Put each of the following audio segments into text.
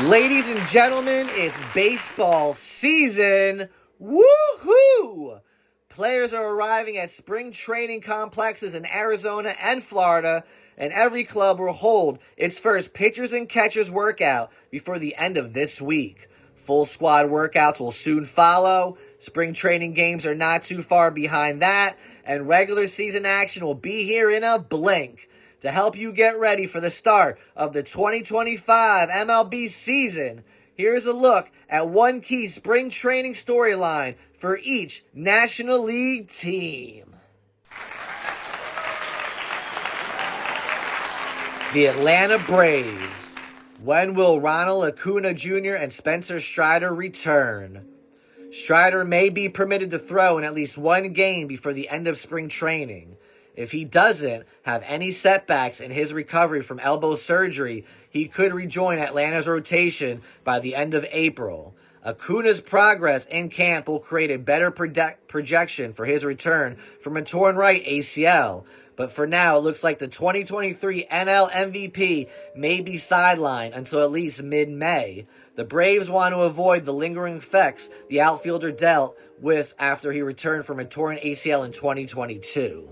Ladies and gentlemen, it's baseball season. Woohoo! Players are arriving at spring training complexes in Arizona and Florida, and every club will hold its first pitchers and catchers workout before the end of this week. Full squad workouts will soon follow. Spring training games are not too far behind that, and regular season action will be here in a blink. To help you get ready for the start of the 2025 MLB season, here's a look at one key spring training storyline for each National League team. The Atlanta Braves. When will Ronald Acuna Jr. and Spencer Strider return? Strider may be permitted to throw in at least one game before the end of spring training. If he doesn't have any setbacks in his recovery from elbow surgery, he could rejoin Atlanta's rotation by the end of April. Acuna's progress in camp will create a better projection for his return from a torn right ACL. But for now, it looks like the 2023 NL MVP may be sidelined until at least mid-May. The Braves want to avoid the lingering effects the outfielder dealt with after he returned from a torn ACL in 2022.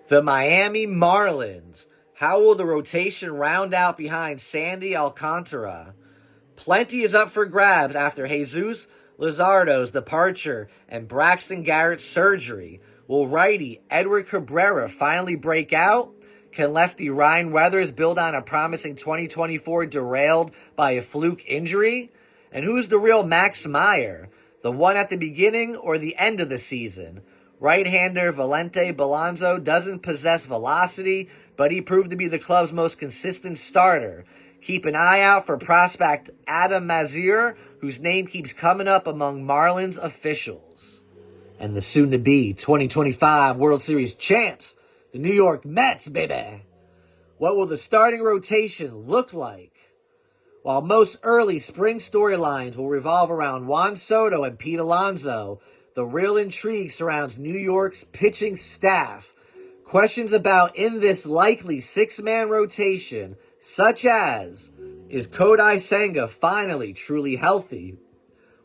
The Miami Marlins. How will the rotation round out behind Sandy Alcantara? Plenty is up for grabs after Jesus Luzardo's departure and Braxton Garrett's surgery. Will righty Edward Cabrera finally break out? Can lefty Ryan Weathers build on a promising 2024 derailed by a fluke injury? And who's the real Max Meyer? The one at the beginning or the end of the season? Right-hander Valente Balanzo doesn't possess velocity, but he proved to be the club's most consistent starter. Keep an eye out for prospect Adam Mazier, whose name keeps coming up among Marlins officials. And the soon-to-be 2025 World Series champs, the New York Mets, baby. What will the starting rotation look like? While most early spring storylines will revolve around Juan Soto and Pete Alonso, the real intrigue surrounds New York's pitching staff. Questions about in this likely six-man rotation, such as, is Kodai Senga finally truly healthy?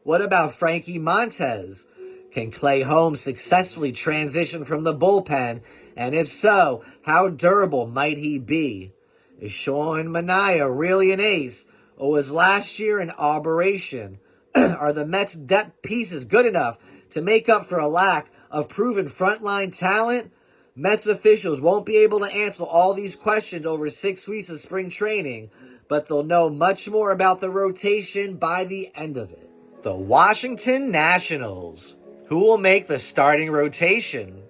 What about Frankie Montes? Can Clay Holmes successfully transition from the bullpen? And if so, how durable might he be? Is Sean Manaea really an ace, or was last year an aberration? Are the Mets' depth pieces good enough to make up for a lack of proven frontline talent? Mets officials won't be able to answer all these questions over 6 weeks of spring training, but they'll know much more about the rotation by the end of it. The Washington Nationals. Who will make the starting rotation?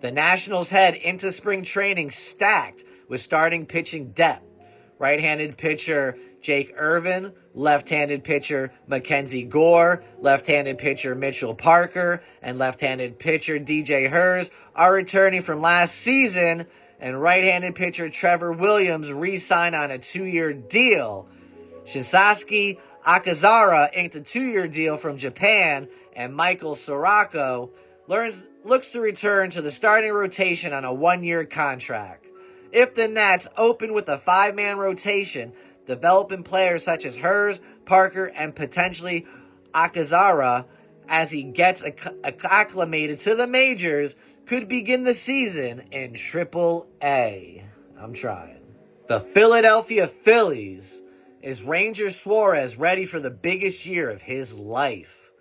The Nationals head into spring training stacked with starting pitching depth. Right-handed pitcher Jake Irvin, left-handed pitcher Mackenzie Gore, left-handed pitcher Mitchell Parker, and left-handed pitcher DJ Hers are returning from last season, and right-handed pitcher Trevor Williams re-signed on a 2-year deal. Shinsuke Akazara inked a 2-year deal from Japan, and Michael Sorako looks to return to the starting rotation on a 1-year contract. If the Nats open with a 5-man rotation, developing players such as Hers, Parker, and potentially Akazara as he gets acclimated to the majors could begin the season in Triple-A. I'm trying. The Philadelphia Phillies. Is Ranger Suarez ready for the biggest year of his life?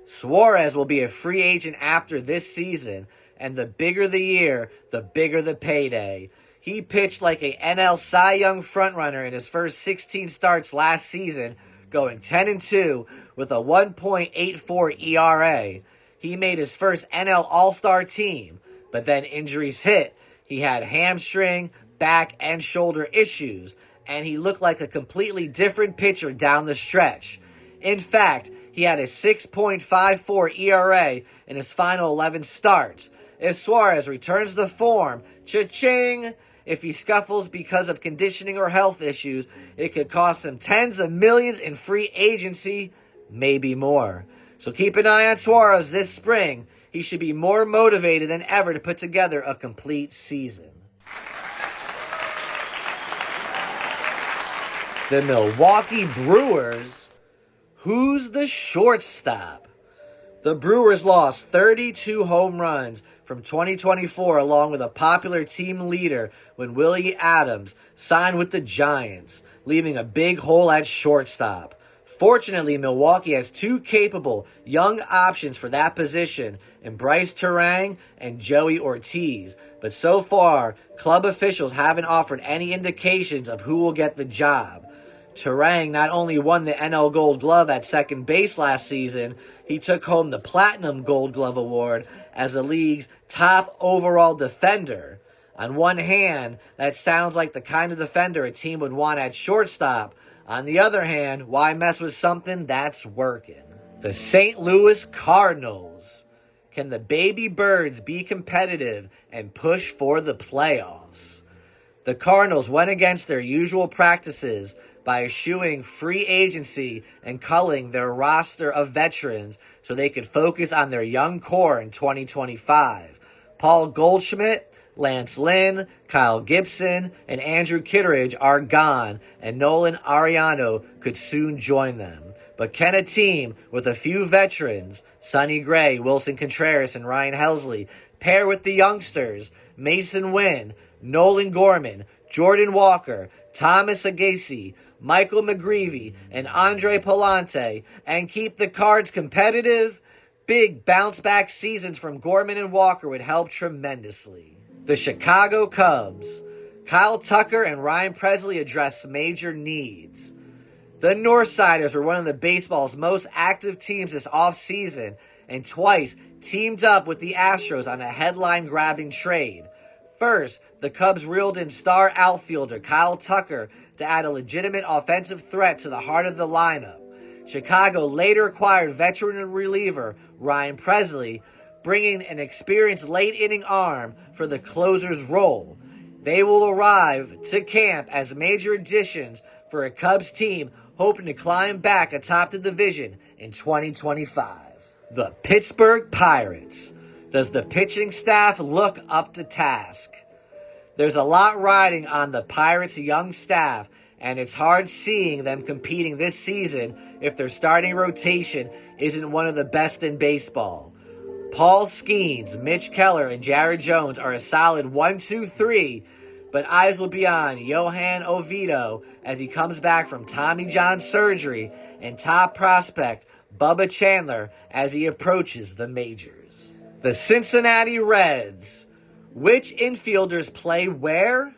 Suarez will be a free agent after this season, and the bigger the year, the bigger the payday. He pitched like a NL Cy Young frontrunner in his first 16 starts last season, going 10-2 with a 1.84 ERA. He made his first NL All-Star team, but then injuries hit. He had hamstring, back, and shoulder issues, and he looked like a completely different pitcher down the stretch. In fact, he had a 6.54 ERA in his final 11 starts. If Suarez returns to form, cha-ching! If he scuffles because of conditioning or health issues, it could cost him tens of millions in free agency, maybe more. So keep an eye on Suarez this spring. He should be more motivated than ever to put together a complete season. The Milwaukee Brewers. Who's the shortstop? The Brewers lost 32 home runs from 2024 along with a popular team leader when Willie Adams signed with the Giants, leaving a big hole at shortstop. Fortunately, Milwaukee has two capable young options for that position in Bryce Turang and Joey Ortiz, but so far, club officials haven't offered any indications of who will get the job. Turang not only won the NL Gold Glove at second base last season, he took home the Platinum Gold Glove Award as the league's top overall defender. On one hand, that sounds like the kind of defender a team would want at shortstop. On the other hand, why mess with something that's working? The St. Louis Cardinals. Can the Baby Birds be competitive and push for the playoffs? The Cardinals went against their usual practices by eschewing free agency and culling their roster of veterans so they could focus on their young core in 2025. Paul Goldschmidt, Lance Lynn, Kyle Gibson, and Andrew Kittredge are gone, and Nolan Ariano could soon join them. But can a team with a few veterans, Sonny Gray, Wilson Contreras, and Ryan Helsley, pair with the youngsters, Mason Wynn, Nolan Gorman, Jordan Walker, Thomas Agassi, Michael McGreevy, and Andre Palante, and keep the Cards competitive? Big bounce-back seasons from Gorman and Walker would help tremendously. The Chicago Cubs. Kyle Tucker and Ryan Pressly address major needs. The Northsiders were one of the baseball's most active teams this offseason, and twice teamed up with the Astros on a headline-grabbing trade. First, the Cubs reeled in star outfielder Kyle Tucker to add a legitimate offensive threat to the heart of the lineup. Chicago later acquired veteran reliever Ryan Pressly, bringing an experienced late-inning arm for the closer's role. They will arrive to camp as major additions for a Cubs team hoping to climb back atop the division in 2025. The Pittsburgh Pirates. Does the pitching staff look up to task? There's a lot riding on the Pirates' young staff, and it's hard seeing them competing this season if their starting rotation isn't one of the best in baseball. Paul Skeens, Mitch Keller, and Jared Jones are a solid 1-2-3, but eyes will be on Johan Oviedo as he comes back from Tommy John surgery, and top prospect Bubba Chandler as he approaches the majors. The Cincinnati Reds. Which infielders play where?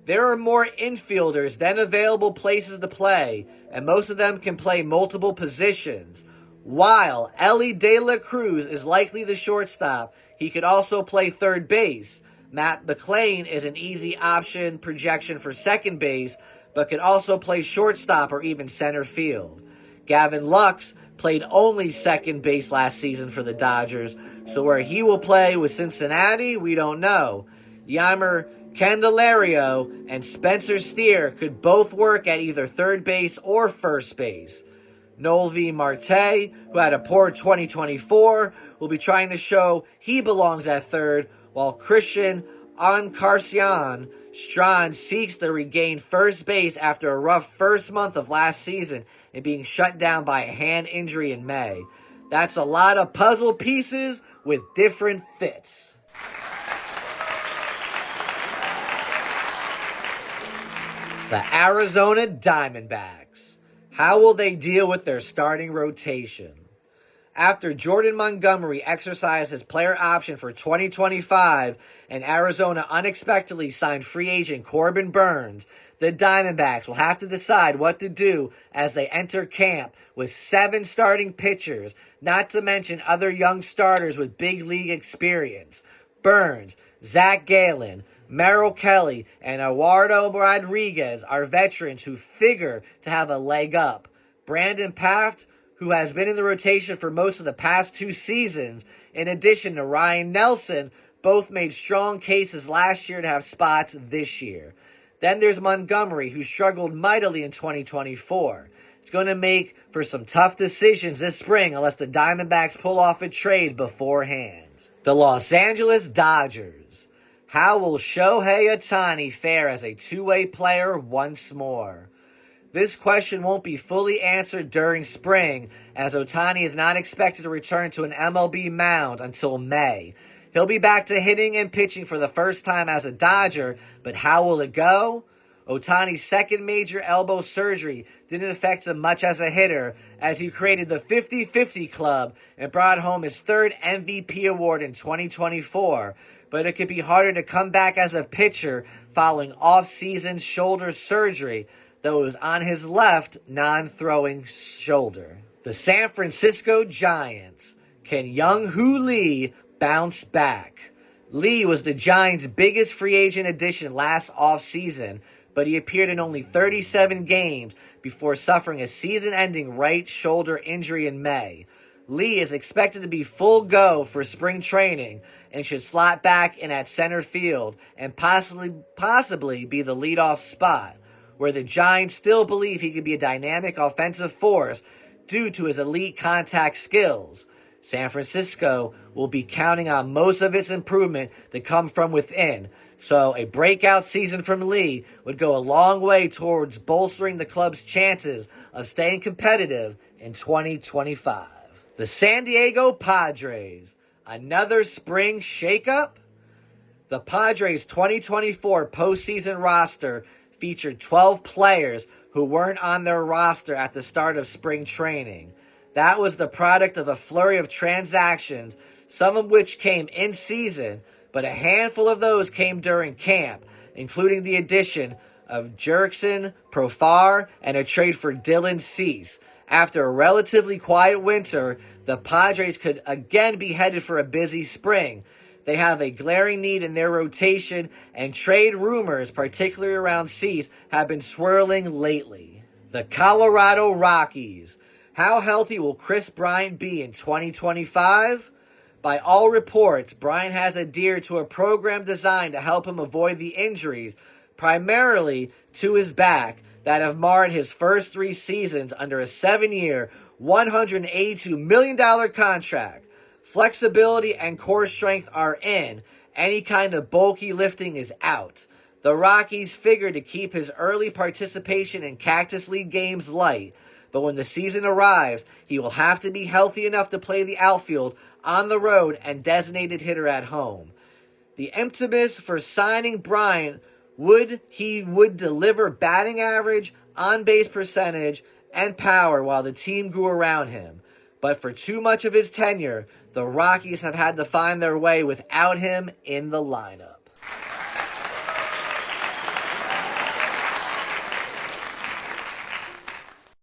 There are more infielders than available places to play, and most of them can play multiple positions. While Elly De La Cruz is likely the shortstop, he could also play third base. Matt McLain is an easy option projection for second base, but could also play shortstop or even center field. Gavin Lux played only second base last season for the Dodgers, so where he will play with Cincinnati, we don't know. Yeimer Candelario and Spencer Steer could both work at either third base or first base. Noelvi Marte, who had a poor 2024, will be trying to show he belongs at third, while Christian Encarnacion Strand seeks to regain first base after a rough first month of last season and being shut down by a hand injury in May. That's a lot of puzzle pieces with different fits. The Arizona Diamondbacks. How will they deal with their starting rotation? After Jordan Montgomery exercised his player option for 2025 and Arizona unexpectedly signed free agent Corbin Burns, the Diamondbacks will have to decide what to do as they enter camp with 7 starting pitchers, not to mention other young starters with big league experience. Burns, Zach Gallen, Merrill Kelly, and Eduardo Rodriguez are veterans who figure to have a leg up. Brandon Pfaff, who has been in the rotation for most of the past 2 seasons, in addition to Ryan Nelson, both made strong cases last year to have spots this year. Then there's Montgomery, who struggled mightily in 2024. It's going to make for some tough decisions this spring unless the Diamondbacks pull off a trade beforehand. The Los Angeles Dodgers. How will Shohei Ohtani fare as a two-way player once more? This question won't be fully answered during spring, as Ohtani is not expected to return to an MLB mound until May. He'll be back to hitting and pitching for the first time as a Dodger, but how will it go? Ohtani's second major elbow surgery didn't affect him much as a hitter, as he created the 50-50 club and brought home his third MVP award in 2024. But it could be harder to come back as a pitcher following off-season shoulder surgery, though it was on his left non-throwing shoulder. The San Francisco Giants. Can Young-Hoo Lee bounce back? Lee was the Giants' biggest free agent addition last offseason, but he appeared in only 37 games before suffering a season-ending right shoulder injury in May. Lee is expected to be full go for spring training and should slot back in at center field and possibly be the leadoff spot, where the Giants still believe he could be a dynamic offensive force due to his elite contact skills. San Francisco will be counting on most of its improvement to come from within, so a breakout season from Lee would go a long way towards bolstering the club's chances of staying competitive in 2025. The San Diego Padres. Another spring shakeup? The Padres' 2024 postseason roster featured 12 players who weren't on their roster at the start of spring training. That was the product of a flurry of transactions, some of which came in season, but a handful of those came during camp, including the addition of Jurickson Profar and a trade for Dylan Cease. After a relatively quiet winter, the Padres could again be headed for a busy spring. They have a glaring need in their rotation, and trade rumors, particularly around Cease, have been swirling lately. The Colorado Rockies. How healthy will Kris Bryant be in 2025? By all reports, Bryant has adhered to a program designed to help him avoid the injuries, primarily to his back, that have marred his first 3 seasons under a 7-year, $182 million contract. Flexibility and core strength are in. Any kind of bulky lifting is out. The Rockies figured to keep his early participation in Cactus League games light, but when the season arrives, he will have to be healthy enough to play the outfield on the road and designated hitter at home. The impetus for signing Bryant would deliver batting average, on-base percentage, and power while the team grew around him. But for too much of his tenure, the Rockies have had to find their way without him in the lineup.